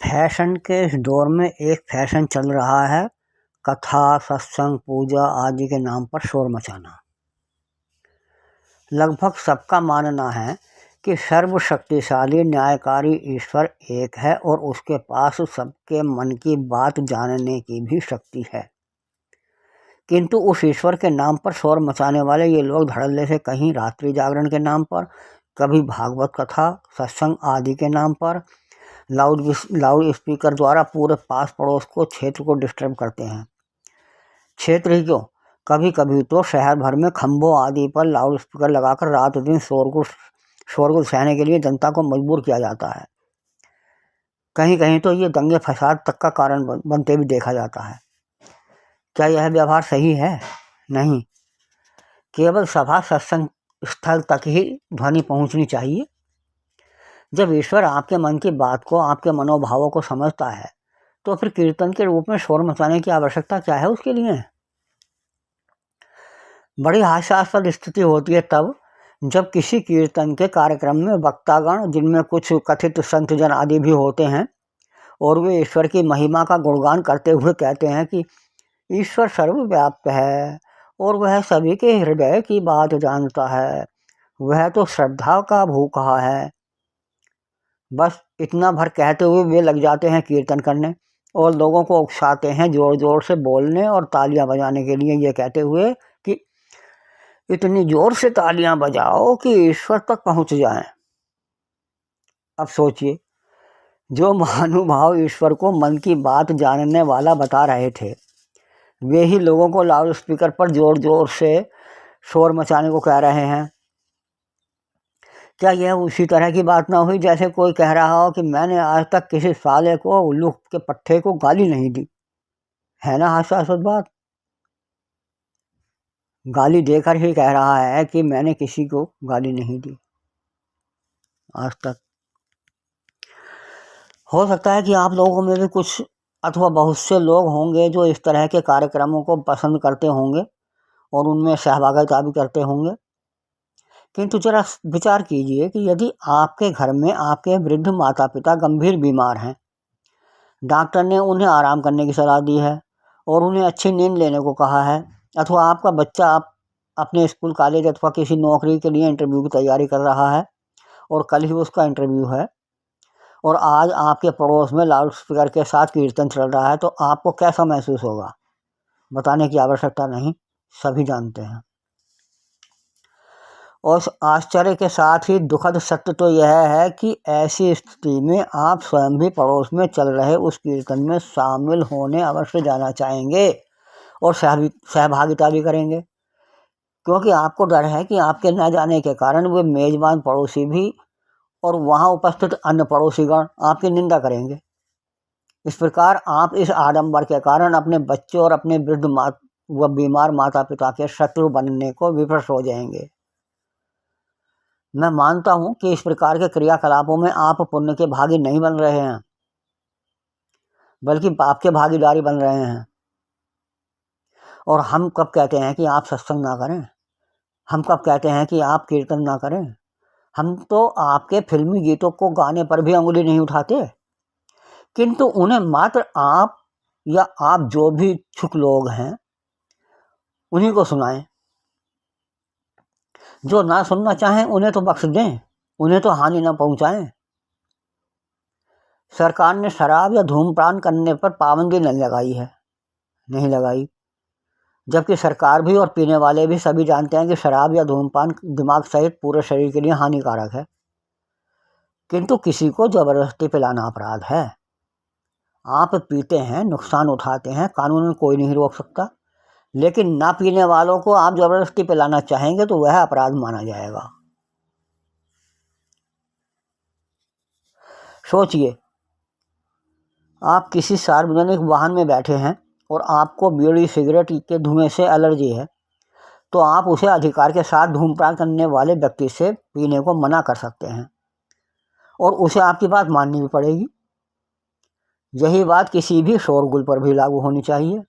Fashion के इस दौर में एक फैशन चल रहा है कथा, सत्संग, पूजा आदि के नाम पर शोर मचाना। लगभग सबका मानना है कि सर्वशक्तिशाली न्यायकारी ईश्वर एक है और उसके पास सबके मन की बात जानने की भी शक्ति है। किंतु उस ईश्वर के नाम पर शोर मचाने वाले ये लोग धड़ल्ले से कहीं रात्रि जागरण के नाम पर, कभी भागवत कथा, सत्संग आदि के नाम पर लाउड स्पीकर द्वारा पूरे पास पड़ोस को, क्षेत्र को डिस्टर्ब करते हैं। क्षेत्र ही क्यों, कभी कभी तो शहर भर में खंभों आदि पर लाउड स्पीकर लगाकर रात दिन शोरगुल सहने के लिए जनता को मजबूर किया जाता है। कहीं कहीं तो ये दंगे फसाद तक का कारण बनते भी देखा जाता है। क्या यह व्यवहार सही है? नहीं। केवल सभा सत्संग स्थल तक ही ध्वनि पहुंचनी चाहिए। जब ईश्वर आपके मन की बात को, आपके मनोभावों को समझता है तो फिर कीर्तन के रूप में शोर मचाने की आवश्यकता क्या है उसके लिए? बड़ी हास्यास्पद स्थिति होती है तब जब किसी कीर्तन के कार्यक्रम में वक्तागण, जिनमें कुछ कथित संत जन आदि भी होते हैं, और वे ईश्वर की महिमा का गुणगान करते हुए कहते हैं कि ईश्वर सर्वव्याप्त है और वह सभी के हृदय की बात जानता है, वह तो श्रद्धा का भूखा है। बस इतना भर कहते हुए वे लग जाते हैं कीर्तन करने और लोगों को उकसाते हैं जोर जोर से बोलने और तालियां बजाने के लिए, ये कहते हुए कि इतनी जोर से तालियां बजाओ कि ईश्वर तक पहुंच जाएं। अब सोचिए, जो महानुभाव ईश्वर को मन की बात जानने वाला बता रहे थे, वे ही लोगों को लाउड स्पीकर पर जोर जोर से शोर मचाने को कह रहे हैं। क्या यह उसी तरह की बात ना हुई जैसे कोई कह रहा हो कि मैंने आज तक किसी साले को, उल्लू के पट्टे को गाली नहीं दी? है ना हास्यास्पद बात? गाली देकर ही कह रहा है कि मैंने किसी को गाली नहीं दी आज तक। हो सकता है कि आप लोगों में भी कुछ अथवा बहुत से लोग होंगे जो इस तरह के कार्यक्रमों को पसंद करते होंगे और उनमें सहभागिता भी करते होंगे। किंतु जरा विचार कीजिए कि यदि आपके घर में आपके वृद्ध माता पिता गंभीर बीमार हैं, डॉक्टर ने उन्हें आराम करने की सलाह दी है और उन्हें अच्छी नींद लेने को कहा है, अथवा आपका बच्चा आप अपने स्कूल, कॉलेज अथवा किसी नौकरी के लिए इंटरव्यू की तैयारी कर रहा है और कल ही उसका इंटरव्यू है, और आज आपके पड़ोस में लाउड स्पीकर के साथ कीर्तन चल रहा है, तो आपको कैसा महसूस होगा? बताने की आवश्यकता नहीं, सभी जानते हैं। और आश्चर्य के साथ ही दुखद सत्य तो यह है कि ऐसी स्थिति में आप स्वयं भी पड़ोस में चल रहे उस कीर्तन में शामिल होने अवश्य जाना चाहेंगे और सहभागिता भी करेंगे, क्योंकि आपको डर है कि आपके न जाने के कारण वे मेजबान पड़ोसी भी और वहाँ उपस्थित अन्य पड़ोसीगण आपकी निंदा करेंगे। इस प्रकार आप इस आडंबर के कारण अपने बच्चों और अपने वृद्ध व बीमार माता पिता के शत्रु बनने को विवश हो जाएंगे। मैं मानता हूं कि इस प्रकार के क्रियाकलापों में आप पुण्य के भागी नहीं बन रहे हैं, बल्कि पाप के भागीदारी बन रहे हैं। और हम कब कहते हैं कि आप सत्संग ना करें? हम कब कहते हैं कि आप कीर्तन ना करें? हम तो आपके फिल्मी गीतों को गाने पर भी अंगुली नहीं उठाते, किंतु उन्हें मात्र आप या आप जो भी इच्छुक लोग हैं उन्हीं को सुनाएं। जो ना सुनना चाहें उन्हें तो बख्श दें, उन्हें तो हानि ना पहुंचाएं। सरकार ने शराब या धूम्रपान करने पर पाबंदी नहीं लगाई, जबकि सरकार भी और पीने वाले भी सभी जानते हैं कि शराब या धूम्रपान दिमाग सहित पूरे शरीर के लिए हानिकारक है। किंतु किसी को जबरदस्ती पिलाना अपराध है। आप पीते हैं, नुकसान उठाते हैं, कानून में कोई नहीं रोक सकता, लेकिन ना पीने वालों को आप जबरदस्ती पिलाना चाहेंगे तो वह अपराध माना जाएगा। सोचिए, आप किसी सार्वजनिक वाहन में बैठे हैं और आपको बीड़ी सिगरेट के धुएं से एलर्जी है, तो आप उसे अधिकार के साथ धूम्रपान करने वाले व्यक्ति से पीने को मना कर सकते हैं और उसे आपकी बात माननी भी पड़ेगी। यही बात किसी भी शोरगुल पर भी लागू होनी चाहिए।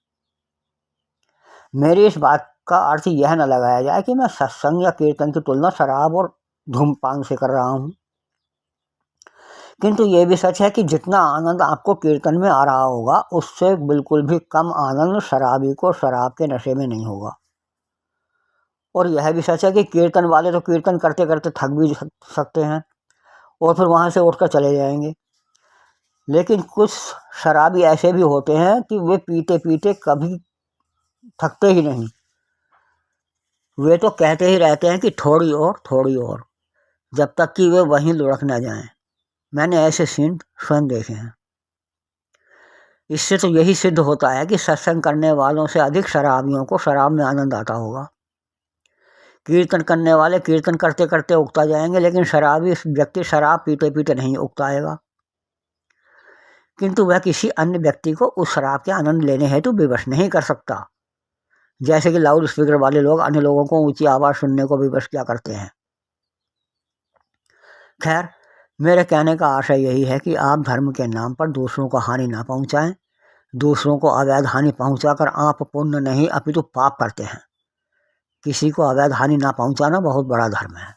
मेरी इस बात का अर्थ यह न लगाया जाए कि मैं सत्संग या कीर्तन की तुलना शराब और धूम्रपान से कर रहा हूँ, किंतु ये भी सच है कि जितना आनंद आपको कीर्तन में आ रहा होगा उससे बिल्कुल भी कम आनंद शराबी को शराब के नशे में नहीं होगा। और यह भी सच है कि कीर्तन वाले तो कीर्तन करते करते थक भी सकते हैं और फिर वहाँ से उठकर चले जाएंगे, लेकिन कुछ शराबी ऐसे भी होते हैं कि वे पीते पीते कभी थकते ही नहीं। वे तो कहते ही रहते हैं कि थोड़ी और, जब तक कि वे वहीं लुढ़क न जाएं। मैंने ऐसे सीन स्वयं देखे हैं। इससे तो यही सिद्ध होता है कि सत्संग करने वालों से अधिक शराबियों को शराब में आनंद आता होगा। कीर्तन करने वाले कीर्तन करते करते उकता जाएंगे, लेकिन शराबी व्यक्ति शराब पीते पीते नहीं उकताएगा, किंतु वह किसी अन्य व्यक्ति को उस शराब के आनंद लेने हेतु विवश नहीं कर सकता, जैसे कि लाउड स्पीकर वाले लोग अन्य लोगों को ऊंची आवाज़ सुनने को विवश क्या करते हैं। खैर, मेरे कहने का आशय यही है कि आप धर्म के नाम पर दूसरों को हानि ना पहुंचाएं। दूसरों को अवैध हानि पहुंचाकर आप पुण्य नहीं अपितु पाप करते हैं। किसी को अवैध हानि ना पहुंचाना बहुत बड़ा धर्म है।